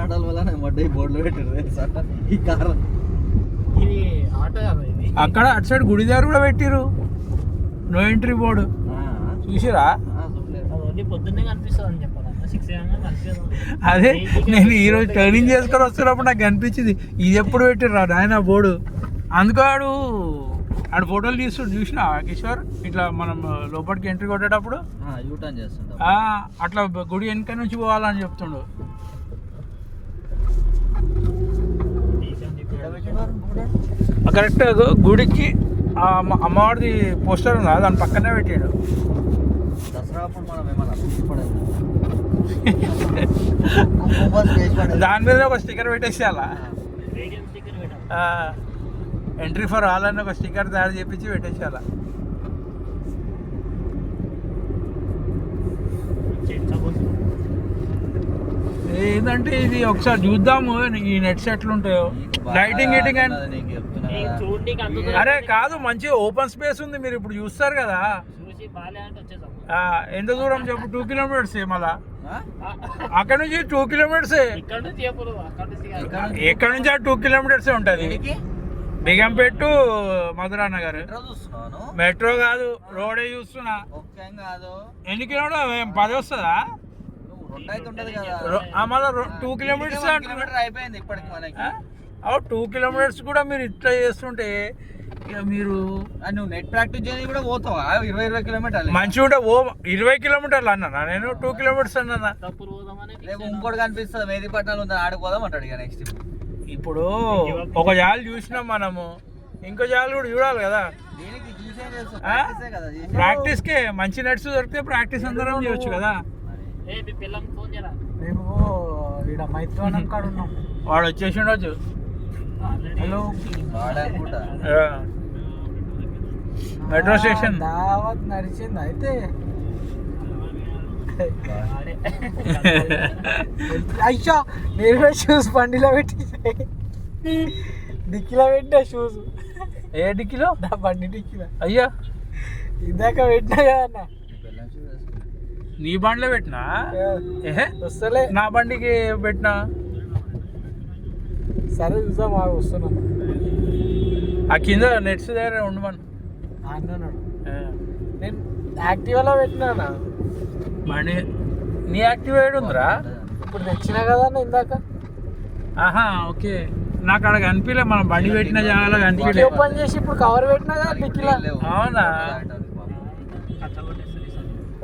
కర్ణాటక వల్ల మడ్డ బోర్డులో పెట్టారు ఈ కారు. ఇది ఆటో కాదు ఇది. అక్కడ అటు సైడ్ గుడి దగ్గర కూడా పెట్టిరు నో ఎంట్రీ బోర్డు చూసిరా. అది పొద్దున్నే కనిపిస్తుంది అని చెప్పాలి 6 AM కనిపిస్తుంది. అదే నేను ఈరోజు టర్నింగ్ చేసుకొని వస్తున్నప్పుడు నాకు కనిపించింది ఇది ఎప్పుడు పెట్టిర్రా నాయన బోర్డు. అందుకు ఆడు ఫోటోలు చూసిన కిషోర్ ఇట్లా మనం లోపలికి ఎంట్రీ కొట్టేటప్పుడు యూటర్న్ చేస్తుంటాం అట్లా గుడి వెనక నుంచి పోవాలని చెప్తుండు. కరెక్ట్ గుడికి అమ్మవారిది పోస్టర్ ఉందా దాని పక్కనే పెట్టాడు. దసరా అప్పుడు మనం ఏమన్నా దాని మీద ఒక స్టిక్కర్ పెట్టేసి అలా ఎంట్రీ ఫర్ ఆల్ అని ఒక స్టిక్కర్ తయారు చేపించి పెట్టేసి అలా. ఏంటంటే ఇది ఒకసారి చూద్దాము ఈ నెట్స్ ఎట్లుంటాయో లైటింగ్ గిటింగ్ అండ్ అరే కాదు మంచి ఓపెన్ స్పేస్ ఉంది. మీరు ఇప్పుడు చూస్తారు కదా ఎంత దూరం చెప్పు 2 kilometers మళ్ళా అక్కడ నుంచి 2 kilometers ఎక్కడ నుంచి 2 kilometers ఉంటుంది. బిగంపేట టు మధురా నగర్ మెట్రో కాదు రోడే చూస్తున్నా. ఎన్ని కిలోమీటర్ 10 వస్తుందా మళ్ళీ 2 kilometers అయిపోయింది ఇప్పటికి మనకి. 2 kilometers కూడా మీరు ఇట్లా చేస్తుంటే ఇక మీరు నువ్వు నెట్ ప్రాక్టీస్ చేయడానికి కూడా పోతావా 20 kilometers మంచిగా ఉంటే 20 kilometers అన్నా నేను 2 kilometers అన్నా. ఇంకోటి కనిపిస్తుంది మేదిపట్నంలో ఉంది ఆడిపోదాం అంటాడు ఇక నెక్స్ట్. ఇప్పుడు ఒక జాలు చూసినాం మనము ఇంకో జాలు కూడా చూడాలి కదా. ప్రాక్టీస్ కే మంచి నెట్స్ దొరికితే ప్రాక్టీస్ అందరం చేయొచ్చు కదా. మేము ఇక్కడ మైత్రివనం కాడ ఉన్నాం. వాడు వచ్చేసి ఉండొచ్చు. హలో మెట్రో స్టేషన్ దావత్ నడిచింది అయితే అయ్యా నేను షూస్ బండిలో పెట్టి డిక్కీలో పెట్టా షూస్. ఏ డిక్కీలో? నా బండి డిక్కీలో. అయ్యా ఇందాక పెట్టినా కదా అన్న. నీ బండిలో పెట్టినా వస్తలే నా బండికి పెట్టినా. సరే చూసా బాగా వస్తున్నా. ఆ కింద నెట్స్ దగ్గర ఉండమను అన్నాడు. నేను యాక్టివాలో పెట్టినా బండి. నీ యాక్టివేట్ ఉందిరా ఇప్పుడు తెచ్చినా కదా అన్న ఇందాక. ఆహా ఓకే నాకు అక్కడ కనిపించలే మనం బండి పెట్టిన జాగాలో కనిపించలే. ఓపెన్ చేసి ఇప్పుడు కవర్ పెట్టినా కదా డిక్కీలో. అవునా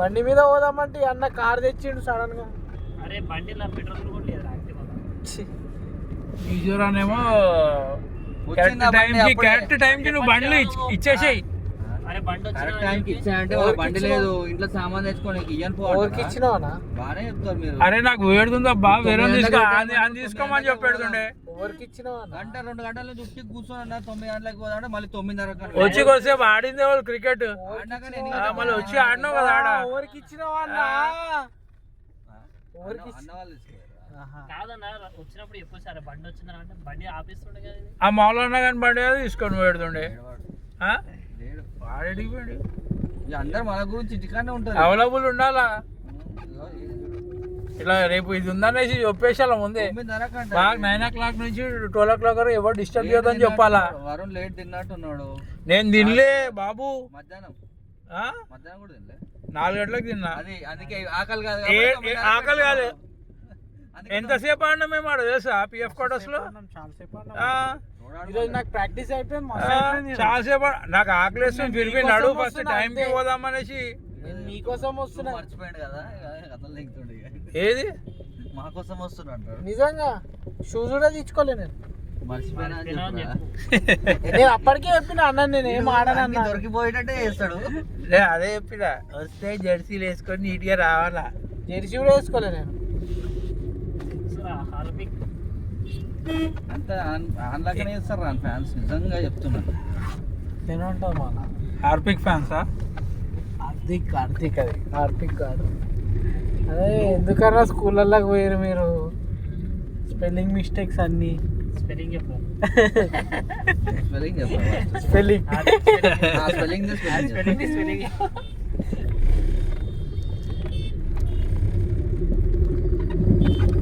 బండి మీద పోదామంటే అన్న కార్ తెచ్చిండు సడన్ గా. అరే బండిలో పెట్రోల్ కూడా లేదు ఈజోరానేమో కరెక్ట్ టైంకి నువ్వు బండ్లు ఇచ్చేసేయి. అరే బండి కరెక్ట్ టైంకి ఇచ్చాయంటే బండి లేదు ఇంట్లో సామాన్ తెచ్చుకోనికి ఎవరికి ఇచ్చినావా? బాగానే చెప్తారు మీరు. అరే నాకు వేడుతుందా బా వేరే తీసుకోమని చెప్పాడుతుండే. ఎవరికి ఇచ్చినావా? గంట 2 గంటల నుంచి ఉట్టి కూర్చొని 9 గంటలకు పోదామంటే మళ్ళీ 9:30 వచ్చి కొద్దిసేపు ఆడిందే వాళ్ళు క్రికెట్ మళ్ళీ వచ్చి ఆడినావు కదా ఆడ. ఎవరికి ఇచ్చినావా అన్న? ఎవరికి అన్న వాళ్ళు కాదన్న వచ్చినప్పుడు ఎప్పుడు సరే బండి వచ్చిందని అంటే బండి ఆపిస్తుండే కదా. ఆ మామూలు కానీ బండి తీసుకొని పెడుతుండే వాడేడిపోయాడు. అందరు మన గురించి ఇంటికానే ఉంటారు అవైలబుల్ ఉండాలా. ఇట్లా రేపు ఇది ఉందనేసి చెప్పేసాల ముందే బాగా 9 o'clock నుంచి 12 o'clock వరకు ఎవరు డిస్టర్బ్ చేయొద్దని చెప్పాలా. వరుణ్ లేట్ తిన్నట్టున్నాడు. నేను తినలే బాబు. మధ్యాహ్నం కూడా తినలే 4 గంటలకు తిన్నా. అందుకే ఆకలి కాదు ఆకలి కాదు. ఎంతసేపు ఆడినా మేము ఆడ తెలుసా పిఎఫ్ క్వార్టర్స్ లో నాకు ప్రాక్టీస్ అయిపోయింది. చాలాసేపు నాకు ఆకలేస్తుంది తిరిగి నడు ఫస్ట్ టైం కి పోదామనేసి. నీకోసం వస్తున్నా మర్చిపోయాడు కదా ఏది మా కోసం వస్తున్నా అంటాడు. నిజంగా షూస్ కూడా తీసుకోలే నేను మర్చిపోయినా నేను అప్పటికే చెప్పిన అన్న నేను ఏం ఆడనన్నా దొరికిపోయేటట్టే చేస్తాడు. అదే చెప్పిన వస్తే జెర్సీలు వేసుకొని నీట్ గా రావాలా. జెర్సీ కూడా వేసుకోలే నేను. అంత ఆన్లాగానే చేస్తారు రా ఫ్యాన్స్ నిజంగా చెప్తున్నాను. నేనంటావు మా హార్పిక్ ఫ్యాన్సా? హార్దిక్ అది హార్పిక్ కాదు. అదే ఎందుకన్నా స్కూళ్ళకి పోయారు మీరు స్పెల్లింగ్ మిస్టేక్స్ అన్నీ. స్పెల్లింగ్ చెప్పాలి.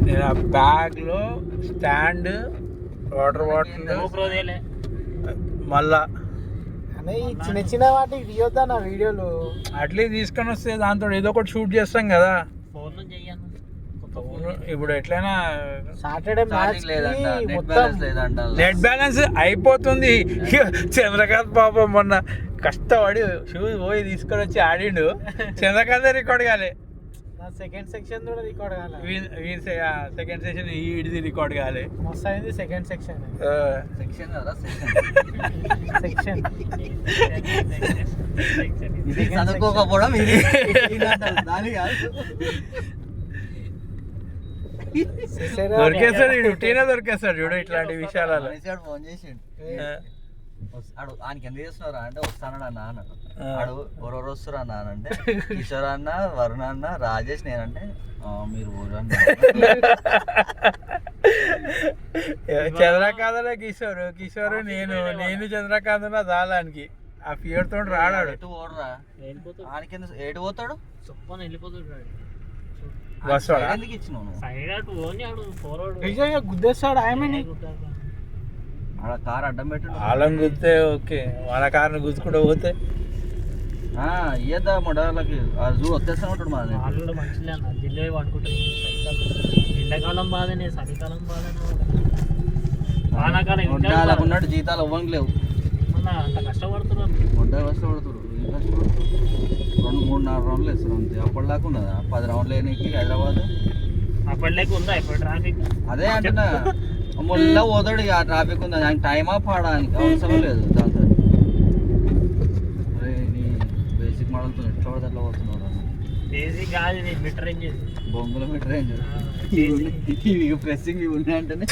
నేను బ్యాగ్లో స్టాండ్, వాటర్ బాటిల్, GoPro దేలే. మళ్ళా అనే ఈ చిన్న చిన్న వాటికి తీయొద్దా నా వీడియోలు. అట్లే తీసుకొని వస్తే దాంతో ఏదో ఒకటి షూట్ చేస్తాం కదా. ఫోన్ నుంచి చెయ్యను. ఇప్పుడు ఎట్లయినా సాటర్డే మ్యాచ్ లేదంట, నెట్ మొత్తం బ్యాలెన్స్ లేదంట. నెట్ బ్యాలెన్స్ అయిపోతుంది. చంద్రకాంత్ పాపం మొన్న కష్టపడి షూస్ పోయి తీసుకొని వచ్చి ఆడిండు. చంద్రకాంత్ రికార్డ్ కాలే, నా సెకండ్ సెక్షన్ కూడా రికార్డ్ కాలే. సెకండ్ సెషన్ ఇది రికార్డ్ కాలే. మస్తు అయింది సెకండ్ సెక్షన్. సెక్షన్ కదా సెక్షన్ ఇది చదువుకోకపోవడం ఇది దాని కాదు. దొరికేస్తాడు వీడు, టీనా దొరికేస్తాడు చూడు ఇట్లాంటి విషయాలలో. ఫోన్ చేసిండు, ఆడు ఆయనకి ఎందుకు చేస్తున్నారా అంటే వస్తానడు అన్న అన్నాడు. ఆడు ఎవరెవరు వస్తారు అన్న అని అంటే కిషోర్ అన్న, వరుణ్ అన్న, రాజేష్, నేనంటే మీరు ఊరండి. చంద్రకాంత్ కిషోర్ నేను చంద్రకాంత్ దాలానికి ఆ ఫియర్ తోటి రాడాడు. ఎటు ఓడరా వెళ్ళిపోతాడు. ఆయనకి ఏడు పోతాడు, చొప్పని వెళ్ళిపోతాడు. వస్తాడా? ఎందుకు ఇచ్చినావు నువ్వు? సైడ్ అటు పోని ఆడు ఫార్వర్డ్ నిజంగా గుద్దేస్తాడు ఆయమని. ఆడ కార్ అడ్డం పెట్టు. వాళ్ళని గుద్దితే ఓకే, వాళ్ళ కార్ని గుద్దుకుంటూ పోతే ఇయ్యద్దా మొడలకి చూడు వచ్చేస్తా ఉంటాడు మా వాళ్ళు కూడా మంచిలే అన్న. జిల్లు పడుకుంటారు. ఎండాకాలం బాధనే, చలికాలం బాధనే, వానాకాలం ఇంకా ఉన్నాడు. జీతాలు ఇవ్వనికి లేవు, మొన్న అంత కష్టపడుతున్నారు. వంట కష్టపడుతున్నారు. ఏం కష్టపడుతున్నారు? 2-3-4 రౌండ్లు వేస్తారు అంతే. అప్పటిదాకా ఉన్నదా 10 రౌండ్లు వేయడానికి హైదరాబాద్? అప్పటిలేక ఉందా ఇప్పుడు ట్రాఫిక్? అదే అంటున్నా, మొన్న పోతాడు ఇక ట్రాఫిక్ ఉంది. ఆయన టైం ఆఫ్ ఆడడానికి అవసరం లేదు దాంతో. నీ బేసిక్ మోడల్తో ఎట్లా పడితే అట్లా పోతున్నాడు. బేసిక్ కాదు ఇది, మిడ్ రేంజ్ బొంగుల మీటర్ రేంజ్ ప్రెస్సింగ్ ఇవి ఉన్నాయంటేనే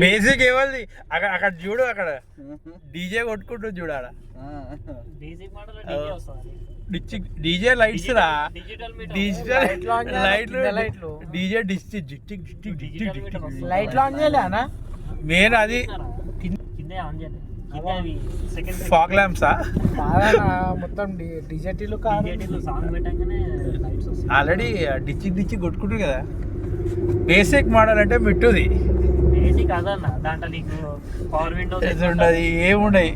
బేసిక్ ఇవ్వాలి. అక్కడ చూడు, అక్కడ డీజే కొట్టుకుంటుంది చూడు. ఆడ బేసిక్ మోడల్ డీజే వస్తుంది. డీజే లైట్స్ రా, డిజిటల్ లైట్లు, డీజే లైట్ ఆన్ చేయలేనా? మెయిన్ అది కింద ఆన్ చేయాలి. కింద అవి సెకండ్ ఫాగ్ ల్యాంప్సా మొత్తం డిజిటల్ కాదు. సాంగ్ పెట్టగానే లైట్స్ వస్తాయి. ఆల్రెడీ డిచ్చి కొట్టుకుంటుంది కదా. బేసిక్ మోడల్ అంటే మిట్టుది బేసిక్ అదన్న. దాంట్లో నీకు పవర్ విండోస్ ఉండదు, ఏముండయి.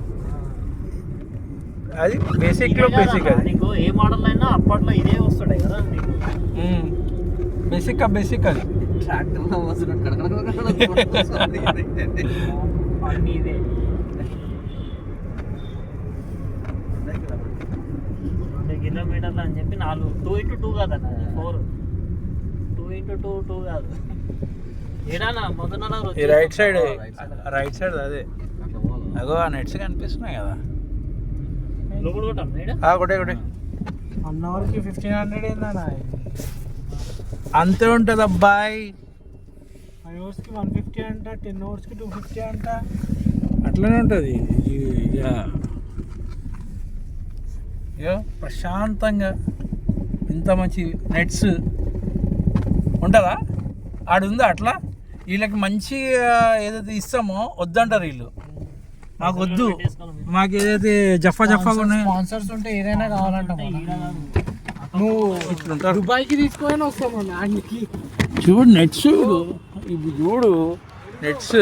అది బేసిక్ లో బేసిక్. అది నీకు ఏ మోడల్ అయినా అప్పట్లో ఇదే వస్తుండే కదా నీకు. బేసిక్ అది ట్రాక్టర్లో వస్తున్నాడు అన్ని ఇదే. 2 కిలోమీటర్లు అని చెప్పి 2x2 కాదన్న, 4 2x2 కాదు. ఏడానా మొదన రైట్ సైడ్ అదే. అగో ఆ నెట్స్ కనిపిస్తున్నాయి కదా. లోపల కొట్టాం ఒకటే 1 అవర్కి 1500 ఏందన్నా? అంతే ఉంటుంది అబ్బాయి. 5 అవర్స్కి 150 అంట, 10 అవర్స్కి 250 అంట. అట్లనే ఉంటుంది. ప్రశాంతంగా ఇంత మంచి నెట్స్ ఉంటుందా? ఆడుందా అట్లా? వీళ్ళకి మంచిగా ఏదైతే ఇస్తామో వద్దంటారు వీళ్ళు. మాకు వద్దు, మాకు ఏదైతే జఫాగా ఉన్నాయి. స్పాన్సర్స్ ఉంటే ఏదైనా కావాలంట. నువ్వు ఇట్లుంటారు. దుబాయ్కి తీసుకొని వస్తాము నాన్నకి. చూడు నెట్స్, ఇప్పుడు చూడు నెట్స్